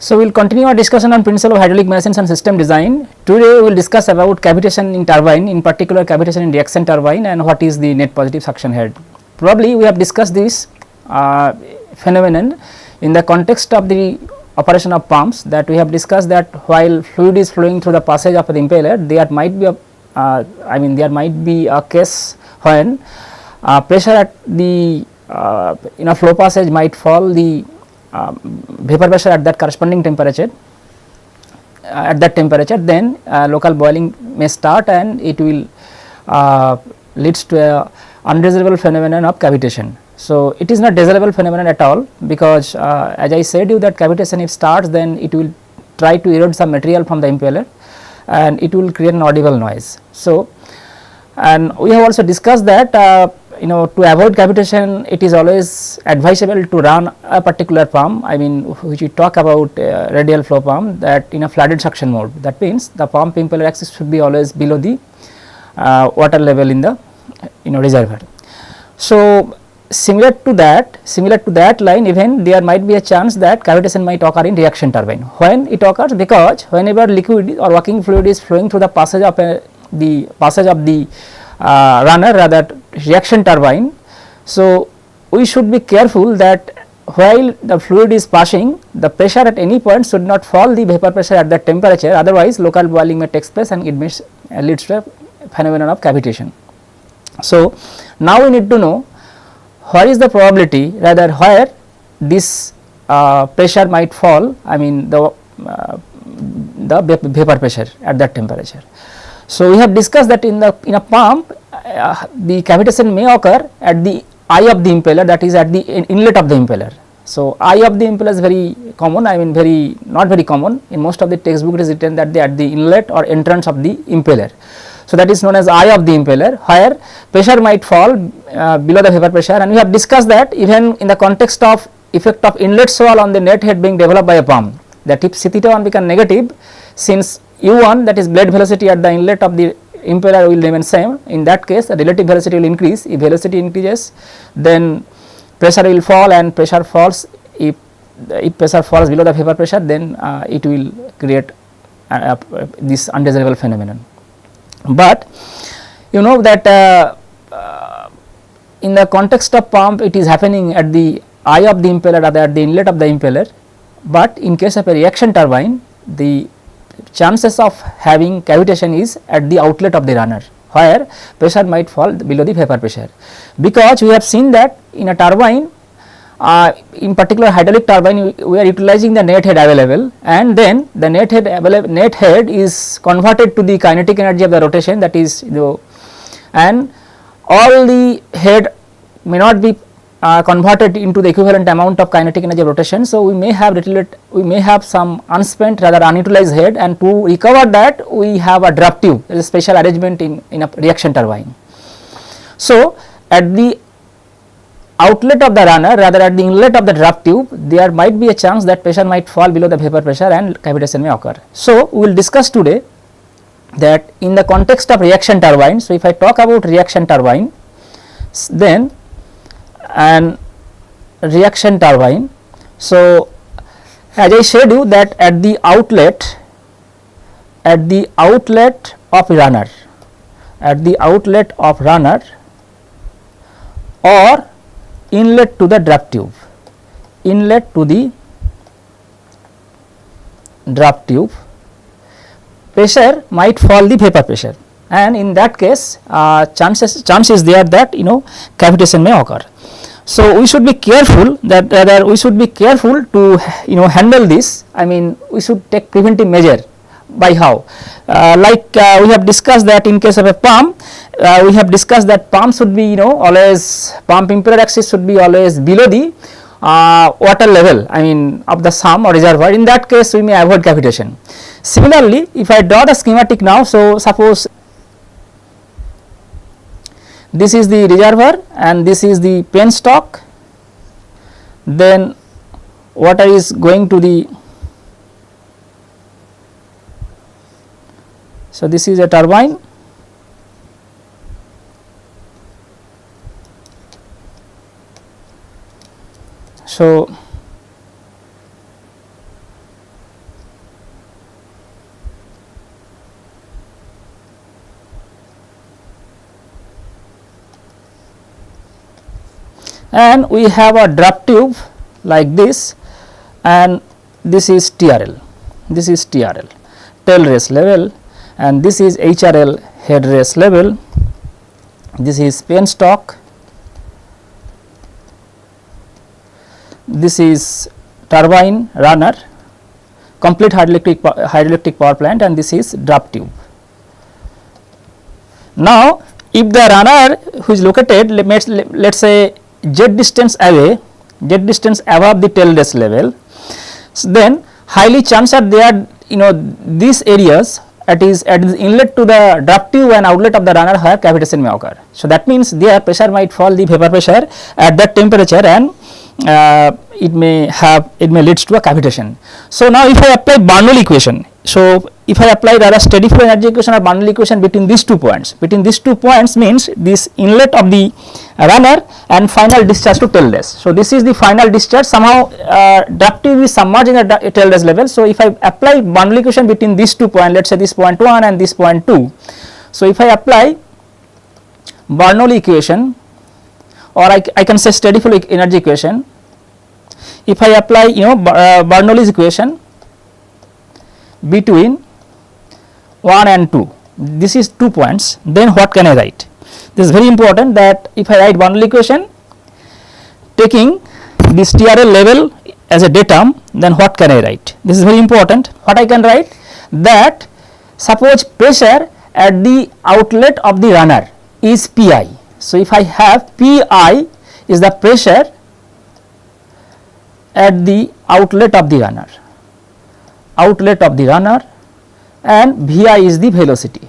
So, we will continue our discussion on principle of hydraulic machines and system design. Today, we will discuss about cavitation in turbine, in particular cavitation in reaction turbine, and what is the net positive suction head. Probably we have discussed this phenomenon in the context of the operation of pumps, that we have discussed that while fluid is flowing through the passage of the impeller, there might be a case when pressure at the flow passage might fall, the vapor pressure at that corresponding temperature, then local boiling may start, and it will leads to a undesirable phenomenon of cavitation. So, it is not desirable phenomenon at all, because as I said you that cavitation if starts, then it will try to erode some material from the impeller and it will create an audible noise. So, and we have also discussed that to avoid cavitation, it is always advisable to run a particular pump, which we talk about radial flow pump, that in a flooded suction mode. That means the pump impeller axis should be always below the water level in the reservoir. So, similar to that line, even there might be a chance that cavitation might occur in reaction turbine. When it occurs? Because whenever liquid or working fluid is flowing through the passage of the runner, rather reaction turbine. So, we should be careful that while the fluid is passing, the pressure at any point should not fall the vapor pressure at that temperature, otherwise local boiling may take place and it may leads to a phenomenon of cavitation. So, now we need to know what is the probability, rather where this pressure might fall, the vapor pressure at that temperature. So, we have discussed that in a pump the cavitation may occur at the eye of the impeller, that is at the inlet of the impeller. So, eye of the impeller is very common, not very common. In most of the textbook it is written that they are at the inlet or entrance of the impeller. So, that is known as eye of the impeller, where pressure might fall below the vapor pressure, and we have discussed that even in the context of effect of inlet swell on the net head being developed by a pump, that if C theta 1 become negative, since U1, that is blade velocity at the inlet of the impeller will remain same, in that case the relative velocity will increase. If velocity increases, then pressure will fall, and pressure falls. If pressure falls below the vapor pressure, then it will create this undesirable phenomenon. But you know that in the context of pump, it is happening at the eye of the impeller, rather at the inlet of the impeller, but in case of a reaction turbine, the chances of having cavitation is at the outlet of the runner, where pressure might fall below the vapor pressure, because we have seen that in a turbine, in particular hydraulic turbine, we are utilizing the net head available, and then the net head is converted to the kinetic energy of the rotation, that is and all the head may not be converted into the equivalent amount of kinetic energy of rotation. So, we may have some unspent, rather unutilized head, and to recover that we have a draft tube, a special arrangement in a reaction turbine. So, at the outlet of the runner, rather at the inlet of the draft tube, there might be a chance that pressure might fall below the vapor pressure and cavitation may occur. So, we will discuss today that in the context of reaction turbine. So, if I talk about reaction turbine, then and reaction turbine. So, as I showed you that at the outlet of runner, or inlet to the draft tube, pressure might fall the vapor pressure, and in that case chance is there that cavitation may occur. So, we should be careful that, rather we should be careful to handle this. We should take preventive measure. By how? We have discussed that in case of a pump, we have discussed that pump should be always, pump impeller axis should be always below the water level, of the sum or reservoir. In that case, we may avoid cavitation. Similarly, if I draw the schematic now, so suppose this is the reservoir and this is the penstock, then water is going to the, so this is a turbine, so and we have a draft tube like this, and this is TRL, this is TRL, tail race level, and this is HRL, head race level, this is penstock, this is turbine runner, complete hydroelectric power plant, and this is draft tube. Now, if the runner who is located let us say z distance away, z distance above the tail race level, so then highly chance are there, these areas at the inlet to the draft tube and outlet of the runner where cavitation may occur. So, that means there pressure might fall, the vapor pressure at that temperature, and it may leads to a cavitation. So, now if I apply Bernoulli equation, so if I apply rather steady flow energy equation or Bernoulli equation between these 2 points, means this inlet of the runner and final discharge to tail race. So, this is the final discharge, somehow draft tube is submerged in the tail race level. So, if I apply Bernoulli equation between these 2 points, let us say this point 1 and this point 2. So, if I apply Bernoulli equation, or I can say steady flow energy equation, if I apply Bernoulli's equation between 1 and 2, this is 2 points, then what can I write? This is very important, that if I write Bernoulli equation taking this TRL level as a datum, then what can I write? This is very important. What I can write, that suppose pressure at the outlet of the runner is Pi. So, if I have Pi is the pressure at the outlet of the runner, and Vi is the velocity.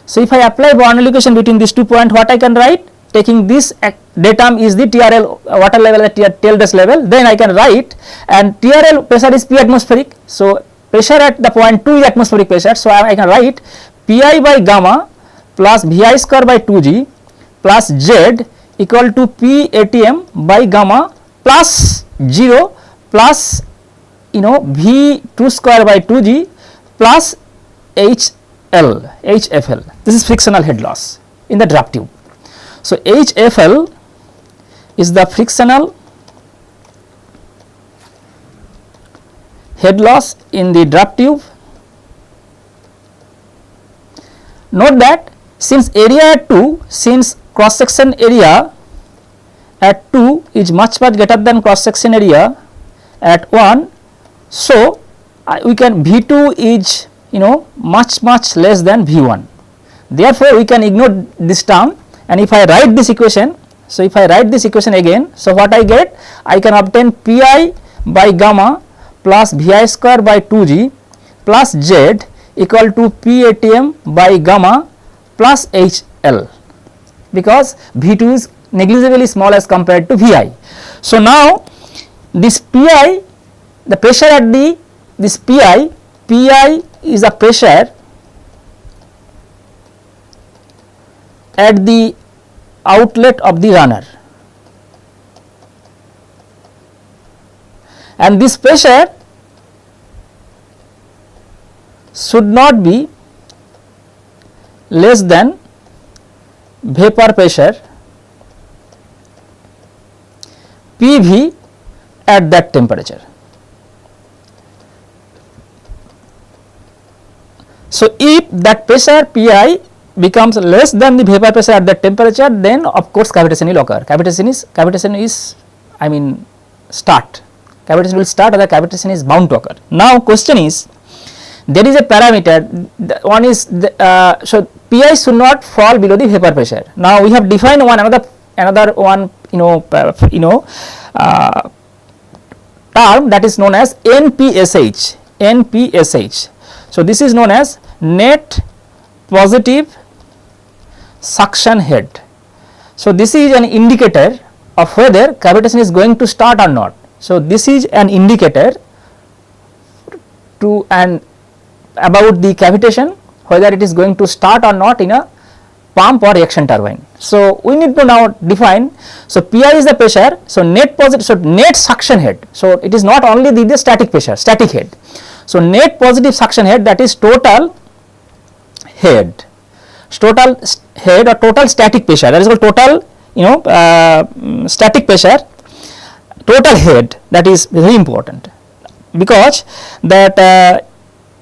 So, if I apply Bernoulli equation between these 2 points, what I can write, taking this datum is the TRL water level at tail race level, then I can write, and TRL pressure is P atmospheric. So, pressure at the point 2 is atmospheric pressure. So, I can write Pi by gamma plus Vi square by 2G plus Z equal to P ATM by gamma plus 0 plus V2 square by 2G plus HFL. This is frictional head loss in the draft tube. So, HFL is the frictional head loss in the draft tube. Note that since area at 2, since cross section area at 2 is much greater than cross section area at 1, so we can V2 is much less than V1. Therefore, we can ignore this term, and if I write this equation, so if I write this equation again, so what I get, I can obtain Pi by gamma plus Vi square by 2G plus Z equal to P ATM by gamma plus HL, because V2 is negligibly small as compared to Vi. So, now this Pi, the pressure at this Pi is a pressure at the outlet of the runner, and this pressure should not be less than vapor pressure PV at that temperature. So, if that pressure Pi becomes less than the vapor pressure at that temperature, then of course cavitation will occur. Cavitation is start. Cavitation will start, or the cavitation is bound to occur. Now, question is, there is a parameter, one is so Pi should not fall below the vapor pressure. Now, we have defined another one term that is known as NPSH. So, this is known as net positive suction head. So, this is an indicator of whether cavitation is going to start or not. So, this is an indicator to about the cavitation, whether it is going to start or not in a pump or reaction turbine. So, we need to now define. So, Pi is the pressure. So, net suction head. So, it is not only the static pressure, static head. So, net positive suction head, that is total head or total static pressure, that is called total static pressure, total head, that is very important, because that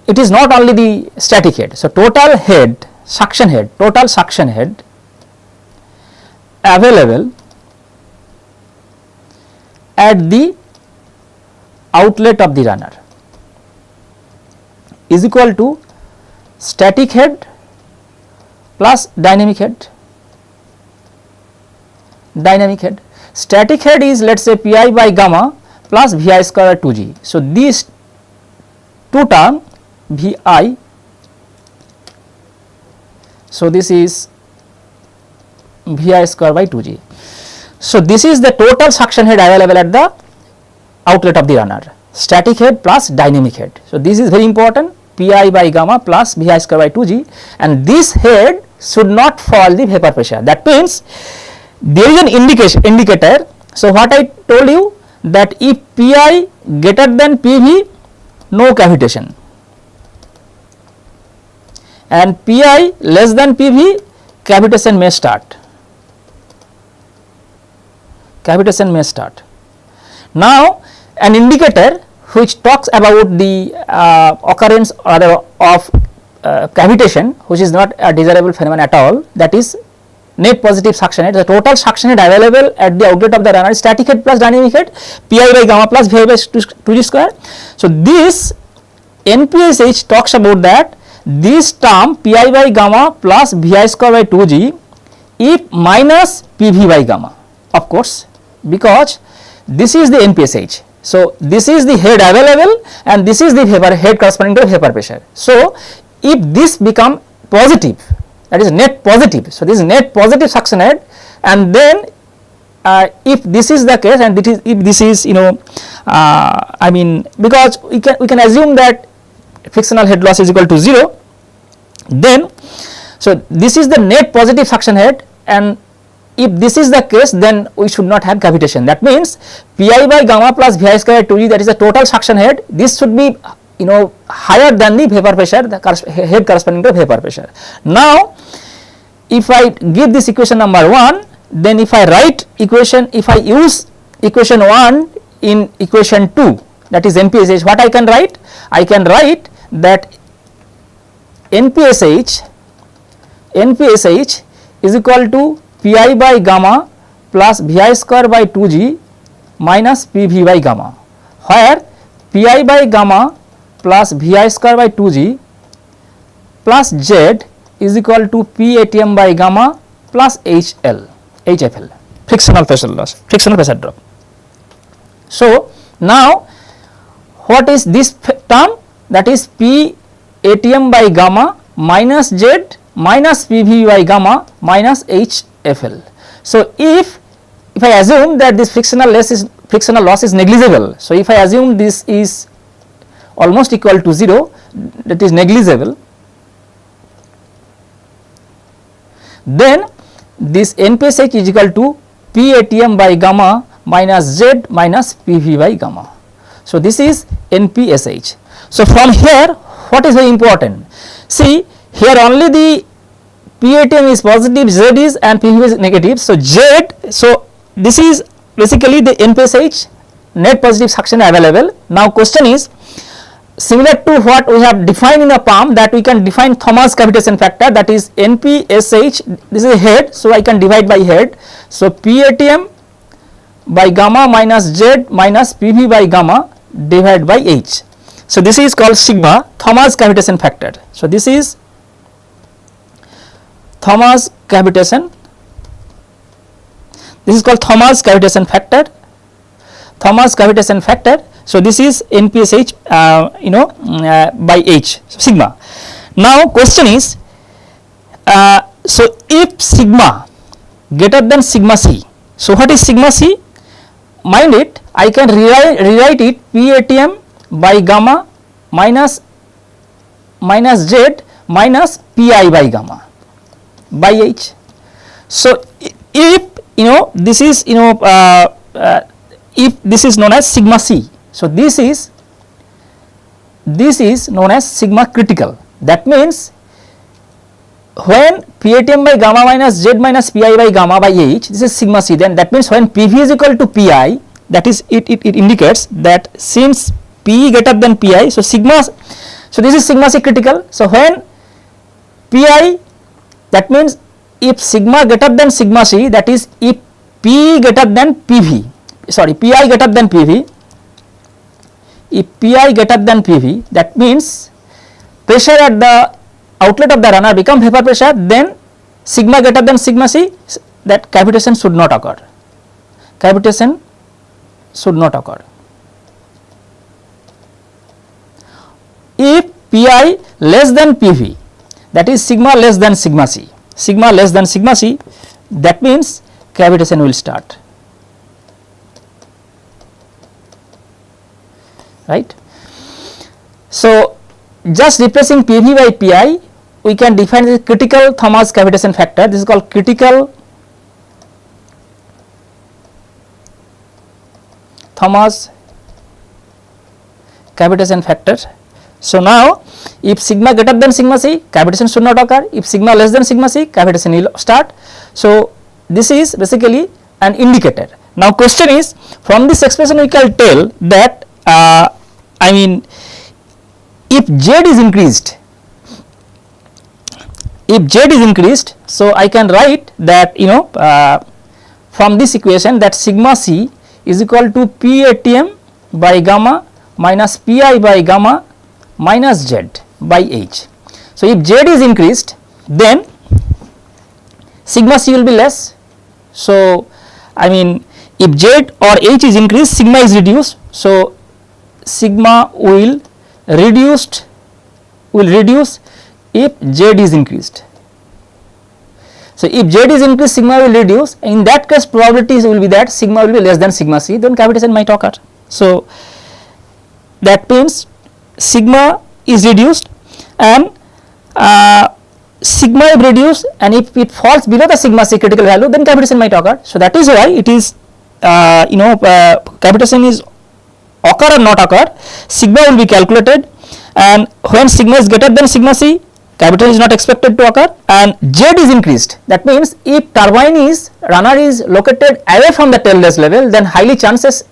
it is not only the static head. So, total head, suction head, total suction head available at the outlet of the runner is equal to static head plus dynamic head. Dynamic head, static head is, let us say, Pi by gamma plus Vi square 2G. So, these two term Vi, so this is Vi square by 2G. So, this is the total suction head available at the outlet of the runner, static head plus dynamic head. So, this is very important, Pi by gamma plus Vi square by 2G, and this head should not fall the vapor pressure. That means there is an indicator. So, what I told you, that if Pi greater than Pv, no cavitation, and Pi less than Pv, cavitation may start. Cavitation may start. Now, an indicator which talks about the occurrence of cavitation, which is not a desirable phenomenon at all, that is net positive suction head. The total suction head available at the outlet of the runner is static head plus dynamic head, Pi by gamma plus Vi by 2G square. So, this NPSH talks about that this term Pi by gamma plus Vi square by 2G if minus Pv by gamma, of course, because this is the NPSH. So, this is the head available and this is the vapor head corresponding to vapor pressure. So, if this become positive, that is net positive. So, this is net positive suction head, and then if this is the case, and if this is I mean, because we can assume that frictional head loss is equal to 0, then so this is the net positive suction head, and if this is the case, then we should not have cavitation. That means Pi by gamma plus Vi square 2G, that is the total suction head, this should be higher than the vapor pressure, the head corresponding to vapor pressure. Now, if I give this equation number 1, then if I write equation, if I use equation 1 in equation 2, that is NPSH, what I can write? I can write that NPSH is equal to Pi by gamma plus Vi square by 2G minus Pv by gamma, where Pi by gamma plus Vi square by 2G plus Z is equal to P ATM by gamma plus HFL, frictional pressure loss, frictional pressure drop. So, now what is this term? That is P ATM by gamma minus Z minus Pv by gamma minus HFL. So, if I assume that this frictional loss is negligible, so if I assume this is almost equal to 0, that is negligible, then this NPSH is equal to P ATM by gamma minus Z minus Pv by gamma. So, this is NPSH. So, from here what is very important? See, here only the P ATM is positive, Z is, and Pv is negative. So, Z, so this is basically the NPSH, net positive suction available. Now, question is similar to what we have defined in a pump, that we can define Thomas cavitation factor, that is NPSH, this is head, so I can divide by head. So, P ATM by gamma minus Z minus Pv by gamma divided by H. So, this is called sigma, Thomas cavitation factor. So, this is Thomas cavitation, this is called Thomas cavitation factor, Thomas cavitation factor. So, this is NPSH by H, so sigma. Now, question is, so if sigma greater than sigma c, so what is sigma c? Mind it, I can rewrite it P ATM by gamma minus Z minus Pi by gamma by H. So, if this is if this is known as sigma c, so this is known as sigma critical. That means when PATM by gamma minus Z minus PI by gamma by H, this is sigma C, then that means when PV is equal to PI, that is it indicates that since P greater than PI, so sigma, so this is sigma C critical. So when PI, that means if sigma greater than sigma C, that is if P greater than PV, sorry, PI greater than PV, if PI greater than PV, that means pressure at the outlet of the runner become vapor pressure, then sigma greater than sigma C, that cavitation should not occur. Cavitation should not occur. If Pi less than PV, that is sigma less than sigma C, sigma less than sigma C, that means cavitation will start, right. So just replacing PV by Pi, we can define the critical Thomas cavitation factor. This is called critical Thomas cavitation factor. So now if sigma greater than sigma C, cavitation should not occur. If sigma less than sigma C, cavitation will start. So this is basically an indicator. Now question is, from this expression we can tell that I mean, if Z is increased, if Z is increased, so I can write that, you know, from this equation that sigma C is equal to PATM by gamma minus PI by gamma minus Z by H. So if Z is increased, then sigma C will be less. So I mean, if Z or H is increased, sigma is reduced. So sigma will reduce if Z is increased. So if Z is increased, sigma will reduce. In that case, probabilities will be that sigma will be less than sigma C, then cavitation might occur. So that means sigma is reduced and sigma is reduced, and if it falls below the sigma C critical value, then cavitation might occur. So that is why it is cavitation is occur or not occur, sigma will be calculated, and when sigma is greater than sigma C, cavitation is not expected to occur, and Z is increased. That means if turbine is runner is located away from the tailless level, then highly chances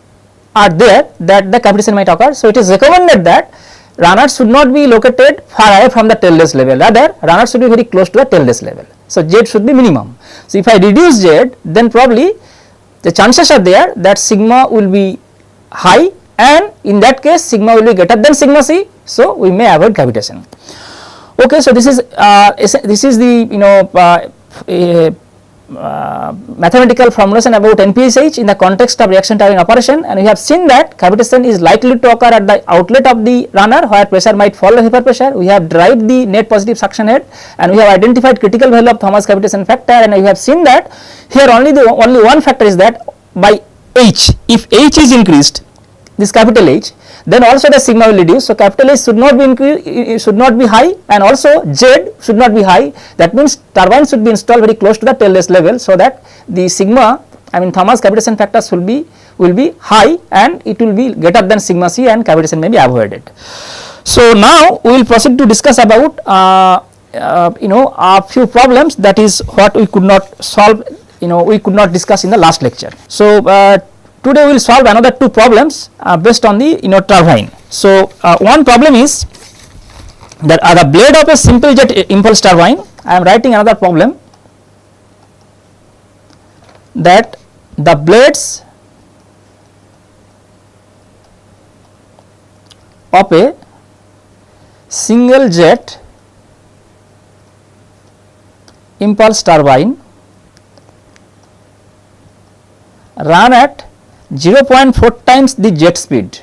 are there that the cavitation might occur. So it is recommended that runners should not be located far away from the tailless level, rather runners should be very close to the tailless level. So Z should be minimum. So if I reduce Z, then probably the chances are there that sigma will be high, and in that case sigma will be greater than sigma C, so we may avoid cavitation. Okay, so this is the mathematical formulation about NPSH in the context of reaction turbine operation, and we have seen that cavitation is likely to occur at the outlet of the runner where pressure might fall the vapor pressure. We have derived the net positive suction head, and we have identified critical value of Thomas cavitation factor, and we have seen that here only one factor is that by H, if H is increased, this capital H, then also the sigma will reduce. So capital H should not be high, and also Z should not be high. That means turbine should be installed very close to the tailless level, so that the sigma, I mean Thomas cavitation factors will be high, and it will be greater than sigma C, and cavitation may be avoided. So now we will proceed to discuss about a few problems, that is what we could not solve, we could not discuss in the last lecture. So today we will solve another two problems based on the turbine. So one problem is that the blade of a simple jet impulse turbine. I am writing another problem, that the blades of a single jet impulse turbine run at 0.4 times the jet speed.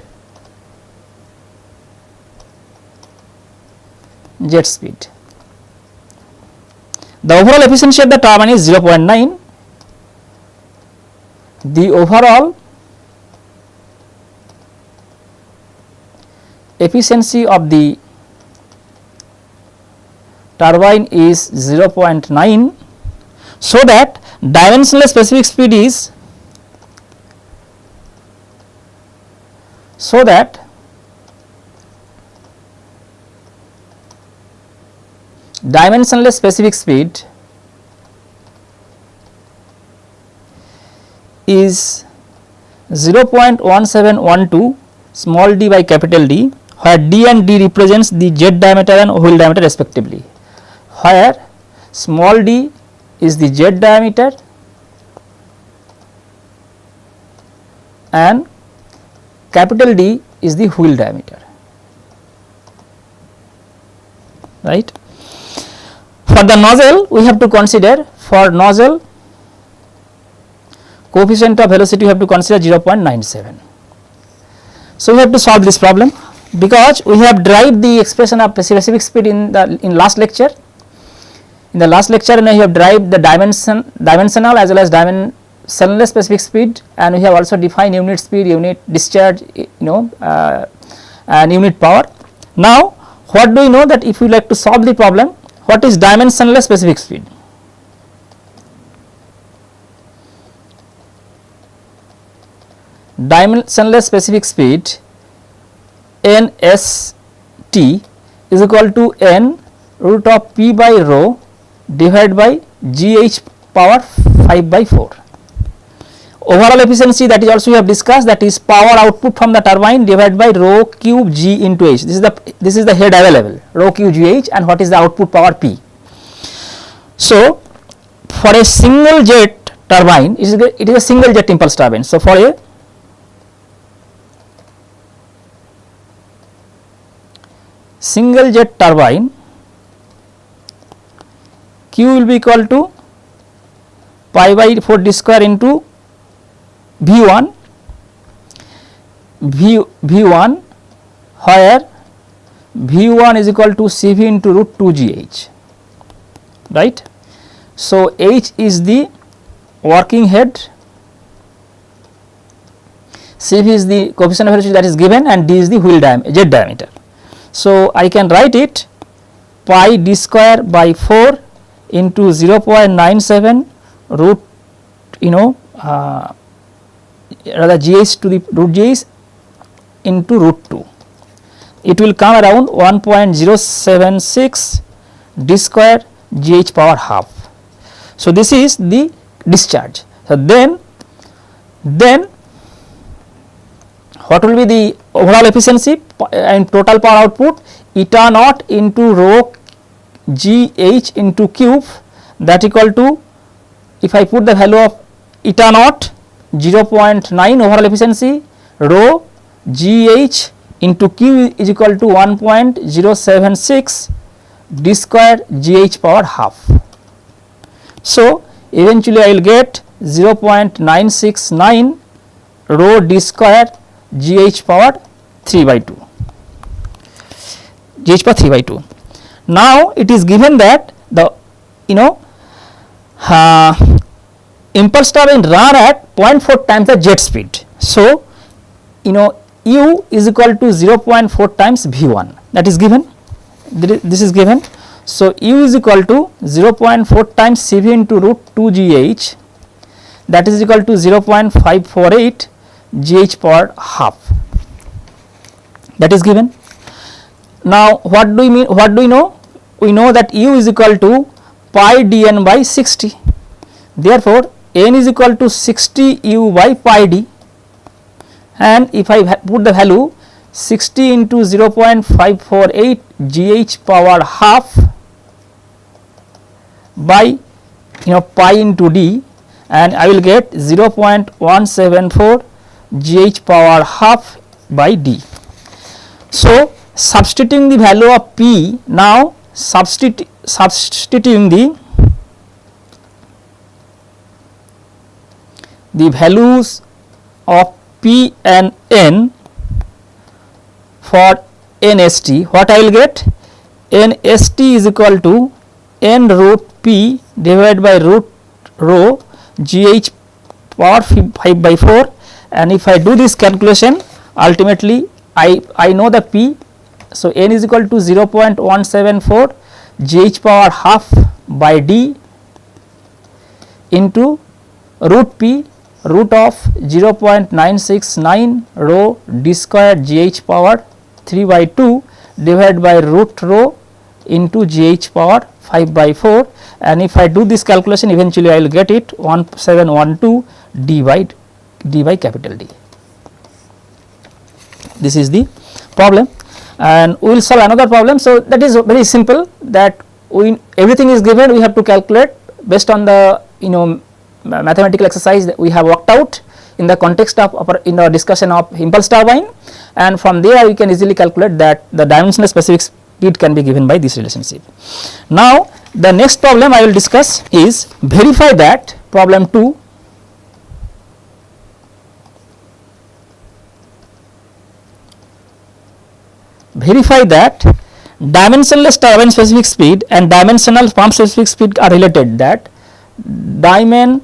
The overall efficiency of the turbine is 0.9. The overall efficiency of the turbine is 0.9, so that dimensionless specific speed is dimensionless specific speed is 0.1712 small d by capital D, where d and d represents the jet diameter and wheel diameter respectively, where small d is the jet diameter and capital D is the wheel diameter, right. For the nozzle, we have to consider, for nozzle coefficient of velocity we have to consider 0.97. So, we have to solve this problem, because we have derived the expression of specific speed in last lecture. In the last lecture, we have derived the dimensional as well as dimensionless specific speed, and we have also defined unit speed, unit discharge, and unit power. Now, what do we know that if we like to solve the problem, what is dimensionless specific speed? Dimensionless specific speed NST is equal to n root of p by rho divided by gh power 5 by 4. Overall efficiency, that is also we have discussed, that is power output from the turbine divided by rho cube g into h. This is the head available, rho cube g h, and what is the output power p. So, for a single jet turbine, it is a single jet impulse turbine. So, for a single jet turbine, Q will be equal to pi by 4 d square into V1, where V1 is equal to Cv into root 2 gh, right. So, h is the working head, Cv is the coefficient of velocity that is given, and d is the wheel jet diameter. So, I can write it pi d square by 4 into 0.97 root rather gh to the root gh into root 2. It will come around 1.076 d square gh power half. So, this is the discharge. So, then what will be the overall efficiency and total power output? Eta naught into rho gh into cube, that equal to, if I put the value of eta naught 0.9 overall efficiency, rho gh into q is equal to 1.076 d square gh power half. So, eventually I will get 0.969 rho d square gh power 3 by 2, gh power 3 by 2. Now, it is given that the impulse turbine run at 0.4 times the jet speed. So, u is equal to 0.4 times V1, that is given, this is given. So, u is equal to 0.4 times Cv into root 2 gh, that is equal to 0.548 gh power half, that is given. Now, what do we mean? What do we know? We know that u is equal to pi dn by 60. Therefore, n is equal to 60 u by pi d, and if I put the value 60 into 0.548 gh power half by pi into d, and I will get 0.174 gh power half by d. So, substituting the value of p, now substituting the values of p and n for nst, what I will get? Nst is equal to n root p divided by root rho gh power 5 by 4, and if I do this calculation, ultimately I know the p. So, n is equal to 0.174 gh power half by d into root p root of 0.969 rho d square gh power 3 by 2 divided by root rho into gh power 5 by 4, and if I do this calculation, eventually I will get it 1712 d by capital D. This is the problem, and we will solve another problem. So, that is very simple, that everything is given, we have to calculate based on the mathematical exercise that we have worked out in the context of in the discussion of impulse turbine, and from there we can easily calculate that the dimensional specific speed can be given by this relationship. Now, the next problem I will discuss is verify that problem 2. Verify that dimensionless turbine specific speed and dimensional pump specific speed are related, that dimensionless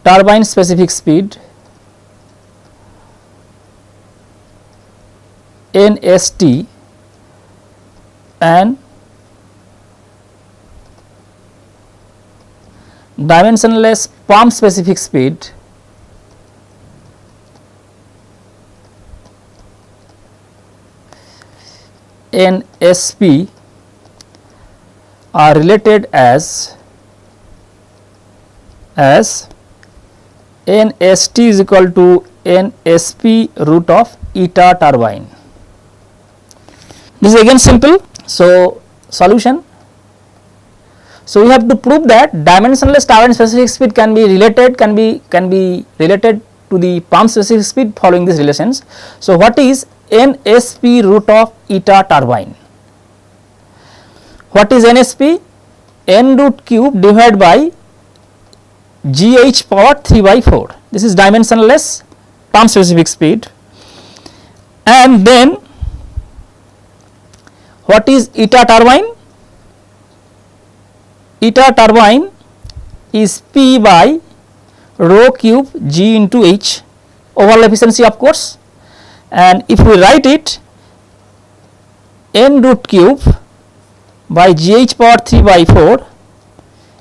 turbine specific speed NST and dimensionless pump specific speed NSP are related as NST is equal to NSP root of eta turbine. This is again simple. So, solution. So, we have to prove that dimensionless turbine specific speed can be related to the pump specific speed following these relations. So, what is NSP root of eta turbine? What is NSP? N root cube divided by GH power 3 by 4. This is dimensionless pump specific speed. And then what is eta turbine? Eta turbine is P by rho cube G into H, overall efficiency of course, and if we write it, N root cube by GH power 3 by 4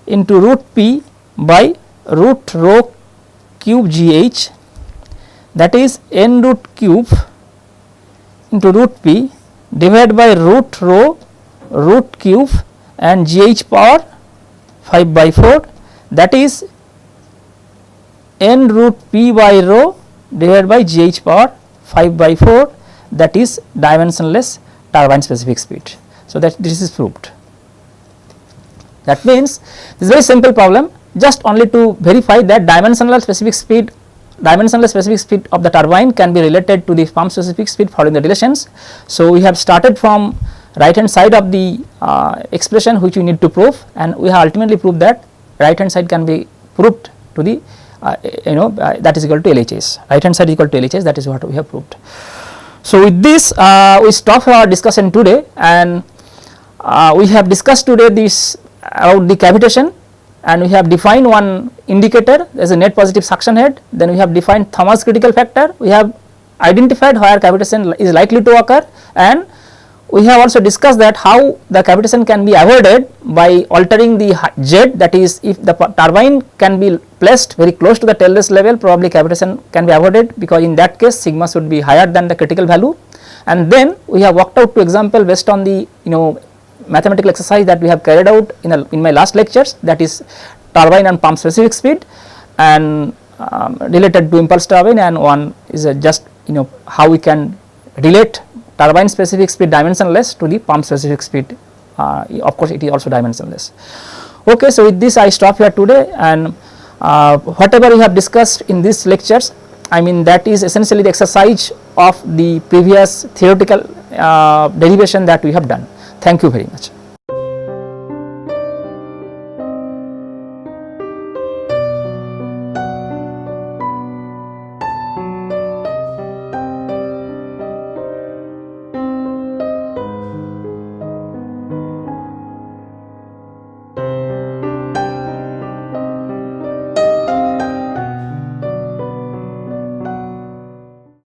into root P by root rho cube GH, that is N root cube into root P divided by root rho root cube and GH power 5 by 4, that is N root P by rho divided by GH power 5 by 4, that is dimensionless turbine specific speed. So, that this is proved. That means, this is a very simple problem, just only to verify that dimensionless specific speed of the turbine can be related to the pump specific speed following the relations. So, we have started from right hand side of the expression which we need to prove, and we have ultimately proved that right hand side can be proved to the that is equal to LHS, right hand side equal to LHS, that is what we have proved. So, with this we stop our discussion today, and we have discussed today this about the cavitation, and we have defined one indicator as a net positive suction head. Then we have defined Thomas critical factor, we have identified where cavitation is likely to occur, and we have also discussed that how the cavitation can be avoided by altering the Z, that is if the turbine can be placed very close to the tailless level, probably cavitation can be avoided, because in that case sigma should be higher than the critical value. And then we have worked out two example based on the mathematical exercise that we have carried out in my last lectures, that is turbine and pump specific speed and related to impulse turbine, and one is just how we can relate turbine specific speed dimensionless to the pump specific speed, of course it is also dimensionless. Okay, so with this I stop here today, and whatever we have discussed in these lectures, I mean that is essentially the exercise of the previous theoretical derivation that we have done. Thank you very much.